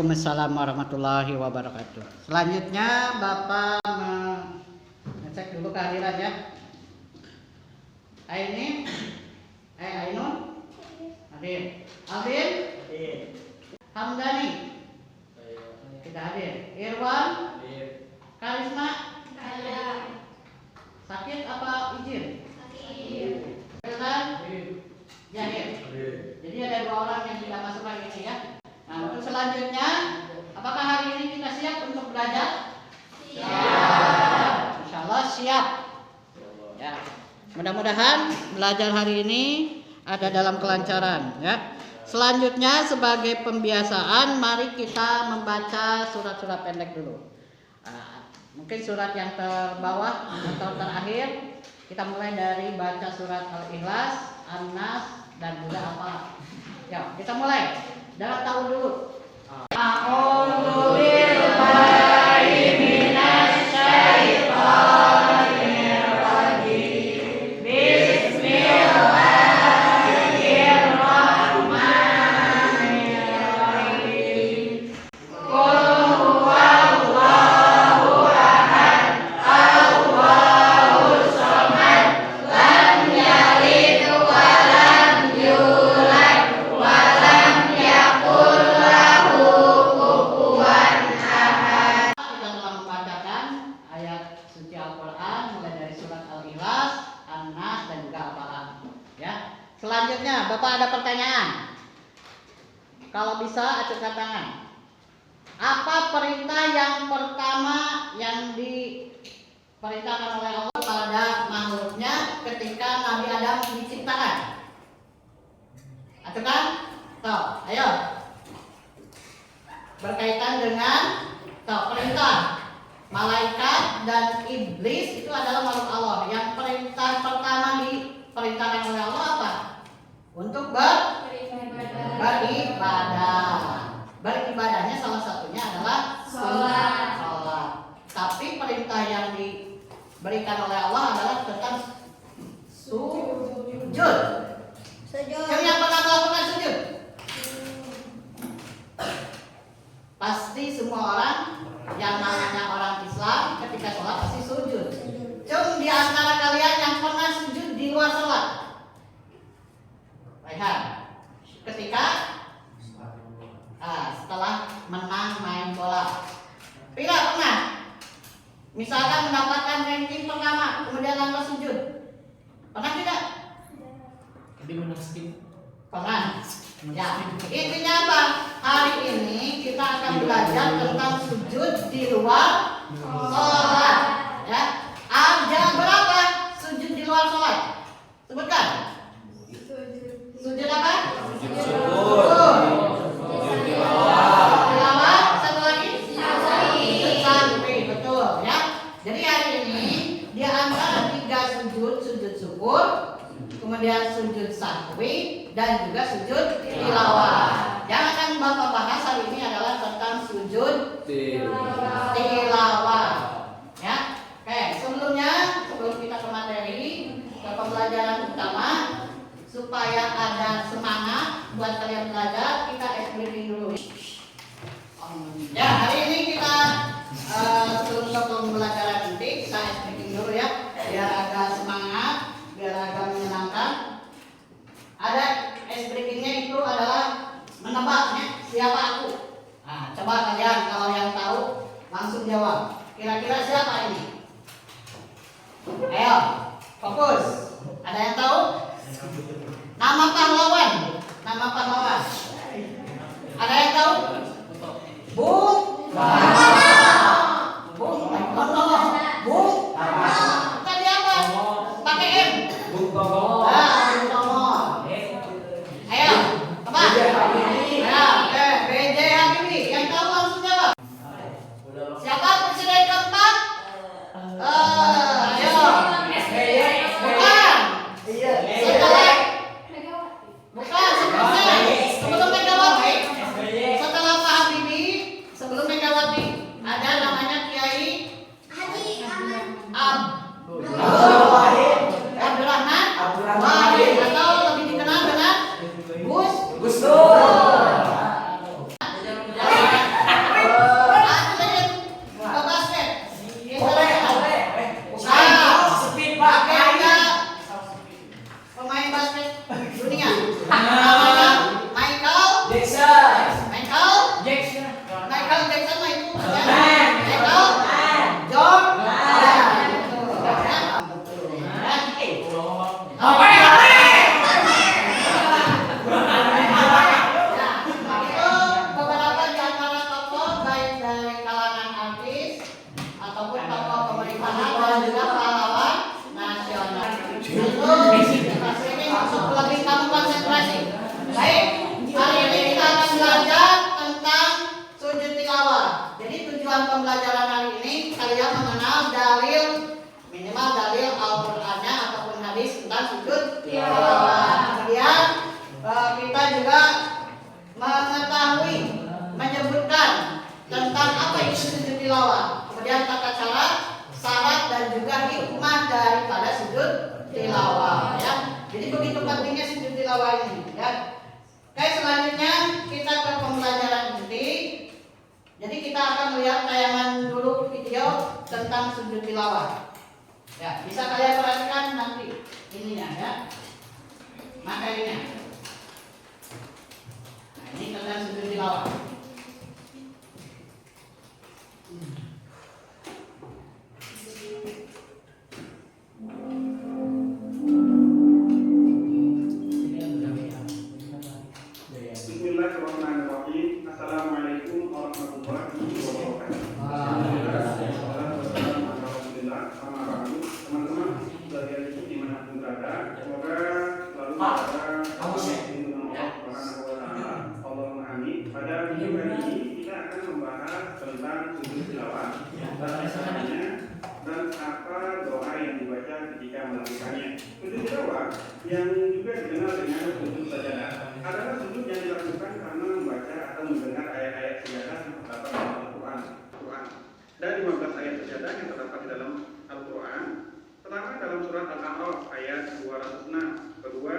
Waalaikumsalam warahmatullahi wabarakatuh. Selanjutnya Bapak ngecek dulu kehadiran ya. Ainun hadir. Alvin Hamdani tidak hadir. Irwan Karisma sakit apa izin? Irfan Jahir. Jadi ada 2 orang yang tidak masuk hari ini ya. Nah, untuk selanjutnya, apakah hari ini kita siap untuk belajar? Siap. Insya Allah siap. Ya. Mudah-mudahan belajar hari ini ada dalam kelancaran. Ya. Selanjutnya sebagai pembiasaan, mari kita membaca surat-surat pendek dulu. Mungkin surat yang terbawah atau terakhir. Kita mulai dari baca surat Al-Ikhlas, An-Nas, dan juga apa? Ya, kita mulai. Jangan tahu dulu. A'udzu billahi minasy syaithanir rajim. Bismillahirrahmanirrahim. Qul huwallahu ahad, Allahus samad, lam yalid wa lam yulad wa lam yakul lahu kufuwan ahad. Kita telah membacakan ayat suci Al-Quran mulai dari surat Al-Ikhlas, An-Nas, dan juga Al-Falaq. Ya. Selanjutnya, Bapak ada pertanyaan? Kalau bisa acungkan tangan. Apa perintah yang pertama yang diperintahkan oleh Allah pada makhluknya ketika Nabi Adam diciptakan? Acungkan? Tuh, ayo. Berkaitan dengan perintah malaikat dan iblis itu adalah makhluk Allah. Yang perintah pertama diperintahkan oleh Allah apa? Untuk beribadah. Beribadahnya salah satunya adalah sholat. Tapi perintah yang diberikan oleh Allah adalah tentang sujud. Yang pernah melakukan sujud? Pasti semua orang yang namanya orang Islam ketika sholat pasti sujud. Cuma di antara kalian yang pernah sujud di luar sholat? Lihat, ketika setelah menang main bola, tidak pernah. Misalkan mendapatkan ranking pertama, kemudian lantas sujud, pernah tidak? Pernah. Ya, intinya apa? Hari ini kita akan belajar tentang sujud di luar sholat. Ya, ada berapa sujud di luar sholat? Sebutkan. Sujud apa? Sujud tilawah. Satu lagi? Sujud sahwi. Betul ya. Jadi hari ini di antara 3 sujud syukur, kemudian sujud sahwi, dan juga sujud tilawah. Yang akan Bapak bahas hari ini adalah tentang sujud tilawah. Ya. Oke, sebelum kita ke materi, ke pembelajaran utama, supaya ada semangat buat kalian belajar, kita ice breaking dulu. Ya, hari ini kita sebelum ke pembelajaran inti, kita ice breaking dulu ya, biar agak semangat, biar agak menyenangkan. Ada ice breakingnya itu adalah menebaknya siapa aku. Nah, coba kalian kalau yang tahu langsung jawab. Kira-kira siapa ini? Ayo, fokus. Ada yang tahu? Nama pahlawan. Ada yang tahu? Bung tadi apa? Pakai M. Bung Tomo. Ayo, apa? B.J. Habibie. Yang tahu langsung jawab. Siapa presiden keempat? Ayo. Bukan. Setelah sebelum Megawati. Setelah Pak Habibie, sebelum Megawati. minimal dalil Al-Qur'annya ataupun hadis tentang sujud tilawah. Kemudian kita juga mengetahui, menyebutkan tentang apa itu sujud tilawah. Kemudian tata cara, syarat dan juga hikmah daripada sujud tilawah, ya. Jadi begitu pentingnya sujud tilawah ini, ya. Oke, selanjutnya kita ke pembelajaran inti. Jadi kita akan melihat tayangan dulu video tentang sujud tilawah. Ya, bisa kalian perhatikan nanti ininya, ya. Materinya. Nah, ini tentang sujud tilawah. Bismillahirrahmanirrahim. Assalamualaikum warahmatullahi wabarakatuh. Alhamdulillah. Teman-teman sekalian dimanapun berada, semoga selalu berada dalam lindungan Allah Subhanahu wa Ta'ala. Allahumma amin. Pada video kali ini kita akan membahas tentang sujud tilawah, bagaimana caranya dan apa doa yang dibaca ketika melakukannya. Sujud tilawah yang juga dikenal dengan sujud sajadah adalah sujud yang dilakukan karena membaca atau mendengar ayat-ayat sajadah yang terdapat dalam Al-Quran. Dan 15 ayat sajadah yang terdapat di dalam Al-Quran. Pertama dalam surat Al-A'raf ayat 206, kedua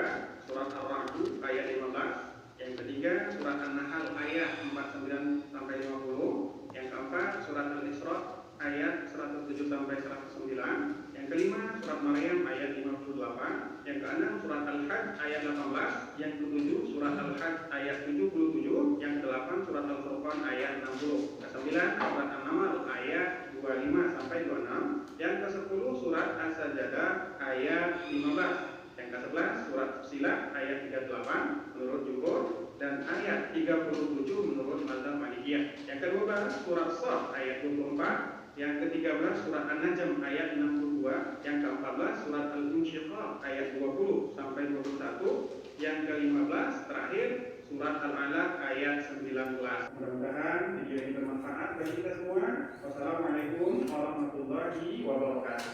surat Al-Ra'd ayat 15, yang ketiga surat An-Nahl ayat 49 sampai 50, yang keempat surat Al-Isra ayat 107 sampai 109, yang kelima surat Maryam ayat 58, yang keenam surat Al-Hajj ayat 18, yang ketujuh surat Al-Hajj ayat 77, yang kedelapan surat Al-Furqan ayat 60, kesembilan surat An-Naml ayat 25 sampai 26, yang ke-10 surat As-Sajdah ayat 15, yang ke-11 surat Fussilat ayat 38 menurut Jumhur dan ayat 37 menurut mazhab Malikiyah, yang ke-12 surat Shad ayat 24, yang ke-13 surat An-Najm ayat 62, yang ke-14 surat Al-Insyiqaq ayat 20 sampai 21, yang ke-15 terakhir surat Al-Alaq ayat 19. Mudah-mudahan video ini bermanfaat bagi kita semua. Wassalamualaikum warahmatullahi wabarakatuh.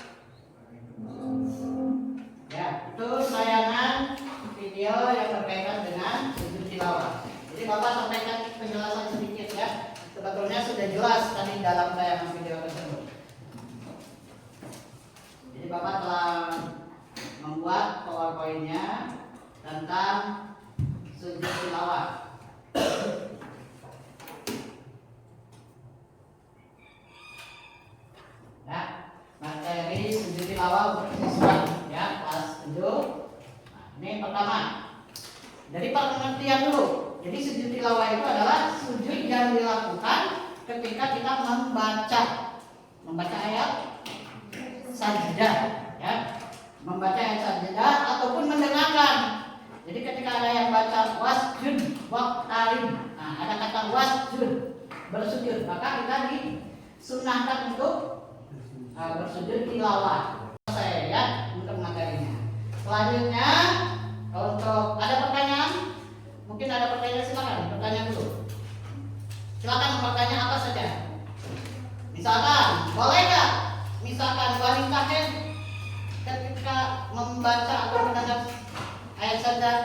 Ya, itu tayangan video yang berkaitan dengan sujud tilawah. Jadi Bapak sampaikan penjelasan sedikit, ya. Sebetulnya sudah jelas tadi dalam tayangan video tersebut. Jadi Bapak telah membuat PowerPoint-nya tentang sujud tilawah. Ya, materi sujud tilawah untuk siswa, ya, kelas 7. Nah, ini pertama. Dari pengertian dulu. Jadi sujud tilawah itu adalah sujud yang dilakukan ketika kita membaca ayat sajdah, ya, membaca ayat sajdah ataupun mendengarkan. Jadi ketika ada yang baca wasjud waqtarib, nah ada kata wasjud bersujud, maka kita disunahkan untuk bersujud tilawah. Saya, ya, untuk materinya. Selanjutnya untuk ada pertanyaan. Mungkin ada pertanyaan, silakan bertanya dulu. Silakan bertanya apa saja. Misalkan, boleh nggak? Misalkan wanita haid ketika membaca atau mendengar ayat sajdah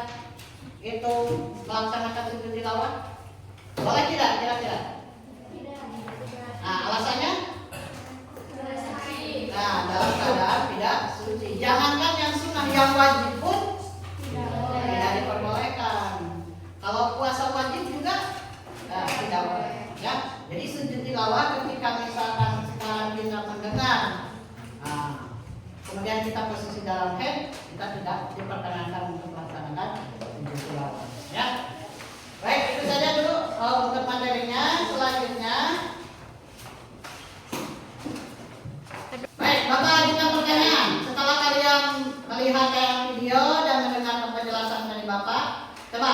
itu melaksanakan sujud tilawah, boleh tidak? Kira-kira? Nah, alasannya? Nah, dalam keadaan tidak suci. Jangankan yang sunnah, yang wajib pun tidak diperbolehkan. Kalau puasa wajib juga tidak boleh, ya. Jadi sujud tilawah ketika misalkan sekarang kita mendengar, kemudian kita posisi dalam head, kita tidak diperkenankan untuk melaksanakan sujud tilawah, ya. Baik, itu saja dulu untuk materinya. Selanjutnya, baik, Bapak ajukan pertanyaan. Setelah kalian melihat video dan mendengar penjelasan dari Bapak, coba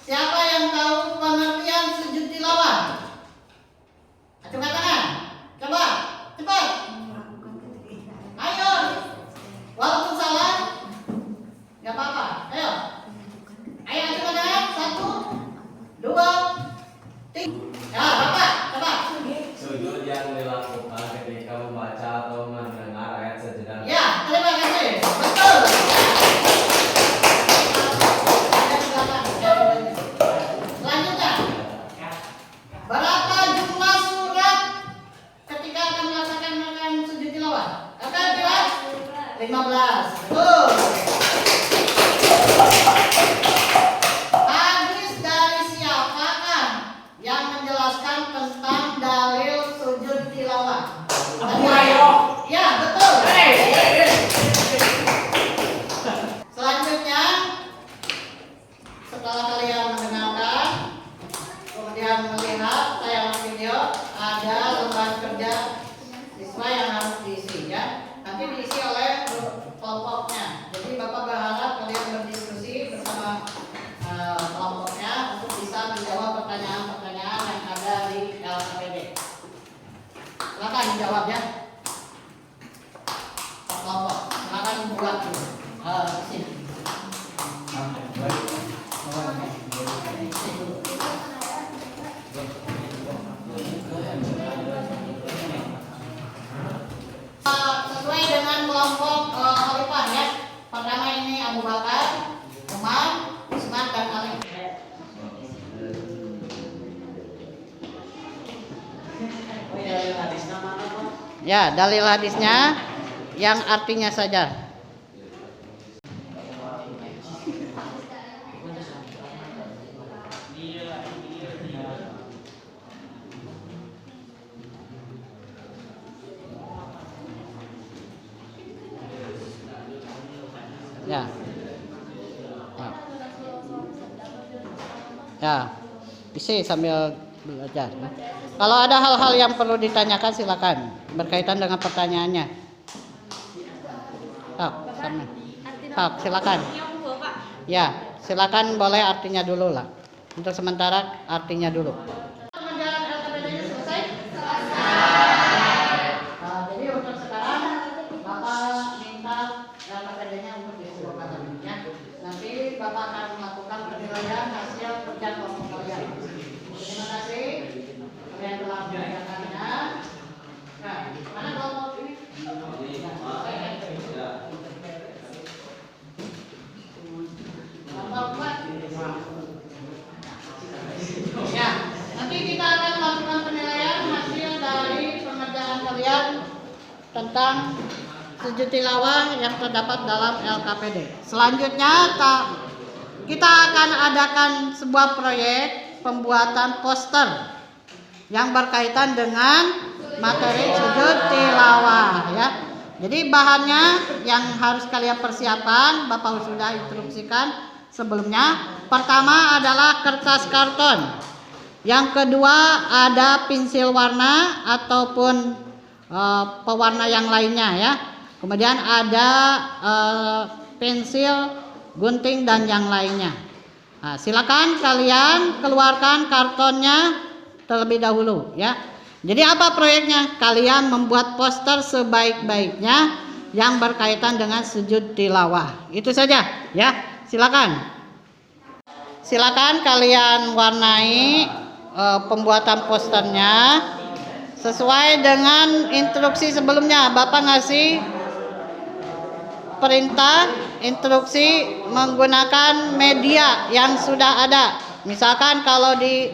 siapa yang tahu pengertian sujud tilawah? Acungkan tangan. Coba, cepat. Ayo. Walaupun salah, nggak apa-apa. Ayo. Ayo acungkan tangan. 1, 2, 3. Ya, Bapak, coba. Sujud yang dilakukan ketika membaca atau 15. Betul. Hadis dari siapakah yang menjelaskan tentang dalil sujud tilawah? Abu Hurairah. Ya, betul. Selanjutnya, setelah kalian mendengarkan, kemudian melihat tayangan video, ada lembar kerja siswa yang harus diisi, ya. Nanti diisi oleh kelompoknya. Jadi Bapak berharap kalian berdiskusi bersama kelompoknya untuk bisa menjawab pertanyaan-pertanyaan yang ada di LKPD. Silakan dijawab ya. Pak kelompok, silakan buat dulu. Sini. Sesuai dengan kelompok khalifah ya. Pertama ini Abu Bakar, Umar, Utsman dan Ali. Ya, dalil hadisnya yang artinya saja. Ya. Ya. Isi sambil belajar. Kalau ada hal-hal yang perlu ditanyakan silakan berkaitan dengan pertanyaannya. Silakan. Ya, silakan boleh artinya dulu lah. Untuk sementara artinya dulu. Penjelasan LKPD-nya selesai? Jadi untuk sekarang Bapak minta LKPD-nya untuk disuruhkan ya. Nanti Bapak akan melakukan penilaian hasil kerja kelompok kalian. Terima kasih kalian telah mengerjakannya. Nah, mana kelompok ini? Ya, nanti kita akan melakukan penilaian hasil dari pengerjaan kalian tentang sujud tilawah yang terdapat dalam LKPD. Selanjutnya kita akan adakan sebuah proyek pembuatan poster yang berkaitan dengan materi sujud tilawah ya. Jadi bahannya yang harus kalian persiapkan, Bapak sudah instruksikan sebelumnya. Pertama adalah kertas karton. Yang kedua ada pensil warna ataupun pewarna yang lainnya ya. Kemudian ada pensil, gunting dan yang lainnya. Nah, silakan kalian keluarkan kartonnya terlebih dahulu ya. Jadi apa proyeknya? Kalian membuat poster sebaik-baiknya yang berkaitan dengan sujud tilawah. Itu saja ya. Silakan. Silakan kalian warnai pembuatan posternya sesuai dengan instruksi sebelumnya. Bapak ngasih perintah instruksi menggunakan media yang sudah ada. Misalkan kalau di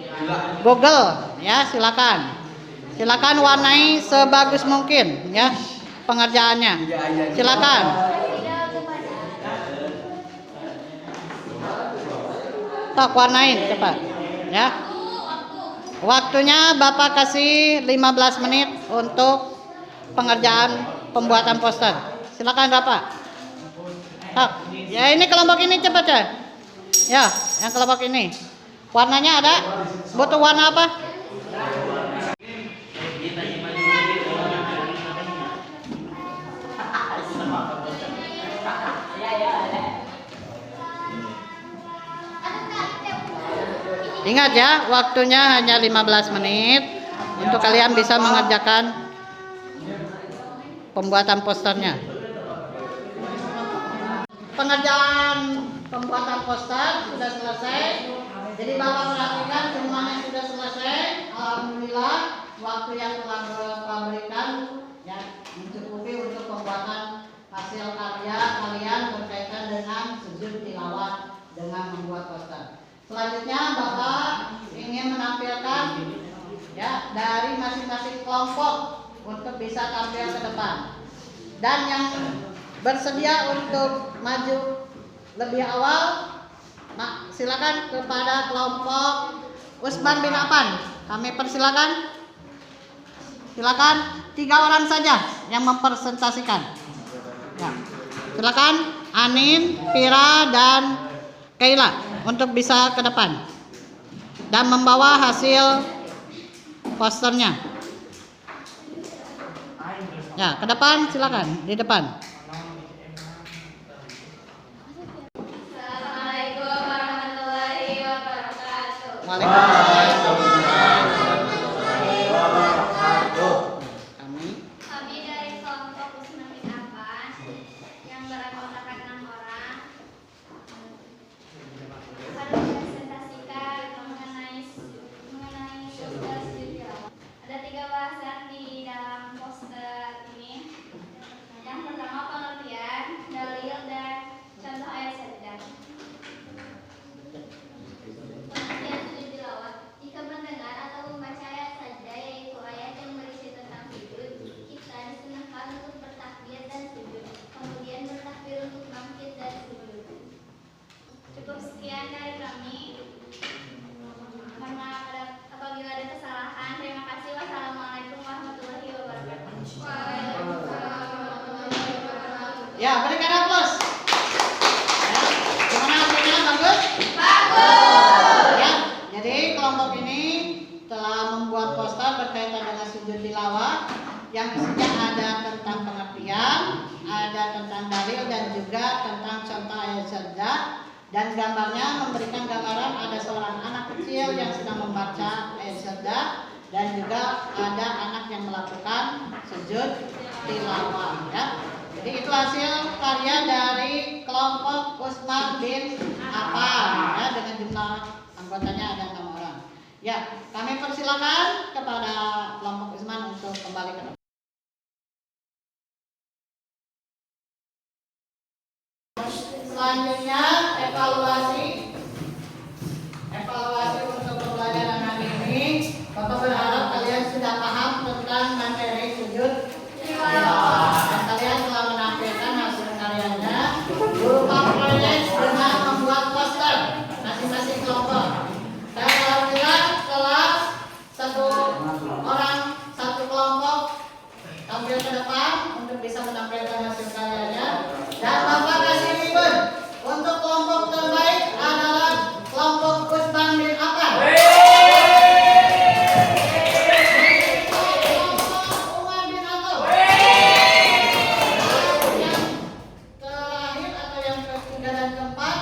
Google ya, silakan warnai sebagus mungkin ya pengerjaannya. Silakan. Tak warnain cepat ya. Waktunya Bapak kasih 15 menit untuk pengerjaan pembuatan poster. Silakan Bapak. Ya ini kelompok ini cepat ya. Ya, yang kelompok ini. Warnanya ada? Butuh warna apa? Ingat ya, waktunya hanya 15 menit untuk kalian bisa mengerjakan pembuatan posternya. Pengerjaan pembuatan poster sudah selesai. Jadi Bapak perhatikan semuanya sudah selesai. Alhamdulillah, waktu yang telah Bapak berikan ya mencukupi untuk pembuatan hasil karya kalian berkaitan dengan sujud tilawah dengan membuat poster. Selanjutnya Bapak ingin menampilkan ya dari masing-masing kelompok untuk bisa tampil ke depan. Dan yang bersedia untuk maju lebih awal? Nah, silakan kepada kelompok Usman bin Affan. Kami persilakan. Silakan 3 orang saja yang mempresentasikan. Ya. Silakan Anin, Pira, dan Kaila untuk bisa ke depan dan membawa hasil posternya. Ya, ke depan silakan, di depan. Assalamualaikum warahmatullahi wabarakatuh. Waalaikumsalam. Kami Kami dari kelompok Usman bin Affan yang beranggotakan 6 orang akan mempresentasikan mengenai tugas tilawah. Ada 3 bahasan di dalam poster ini. Yang pertama pengertian, dalil, dan contoh ayat sajdah. Pengertian sujud tilawah. Jika mendengar atau membaca ayat sajdah, yaitu ayat yang berisi tentang sujud, kita disunahkan untuk bertakbir dan sujud, kemudian bertakbir untuk bangkit dan sujud. Cukup sekian dari kami. Mohon maaf apabila ada kesalahan. Terima kasih. Wassalamualaikum warahmatullahi wabarakatuh. ya, berikan aplaus. Ya, gimana hasilnya? Bagus? Bagus. Ya, jadi kelompok ini telah membuat poster berkaitan dengan sujud tilawah yang isinya ada tentang pengertian, ada tentang dalil, dan juga tentang contoh ayat sajdah. Dan gambarnya memberikan gambaran ada seorang anak kecil yang sedang membaca ayat sajdah, dan juga ada anak yang melakukan sujud tilawah. Ya. Jadi itu hasil karya dari kelompok Usman bin Affan, ya, dengan jumlah anggotanya ada 6 orang. Ya, kami persilakan kepada kelompok Usman untuk kembali ke depan. Selanjutnya evaluasi untuk pembelajaran hari ini. Bapak berharap kalian sudah paham tentang materi sujud tilawah. Dan kalian telah menampilkan hasil karyanya berupa proyek dengan membuat poster masing-masing kelompok. Dan alhamdulillah kelas 1 orang 1 kelompok tampil ke depan untuk bisa menampilkan hasil karyanya. Dan Bapak kasih ribbon untuk kelompok terbaik adalah kelompok Usman bin Affan. Kelompok Umar bin Khattab. Yang terakhir atau yang ketiga dan keempat.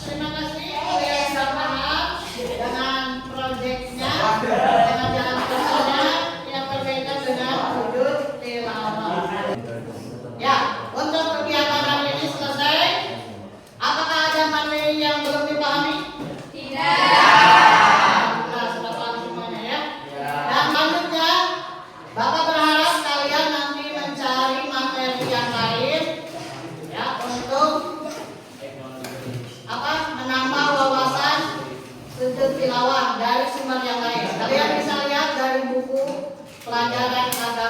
Terima kasih kalian sudah paham dengan proyeknya, dengan jalan kerjanya yang berkaitan dengan sujud tilawah. Ya, untuk kegiatan hari ini selesai. Apakah ada materi yang belum dipahami? Tidak. Sudah paham semuanya ya. Dan selanjutnya, Bapak berharap kalian nanti mencari materi yang lain, ya, untuk menambah wawasan sujud tilawah dari sumber yang lain. Kalian bisa lihat dari buku pelajaran agama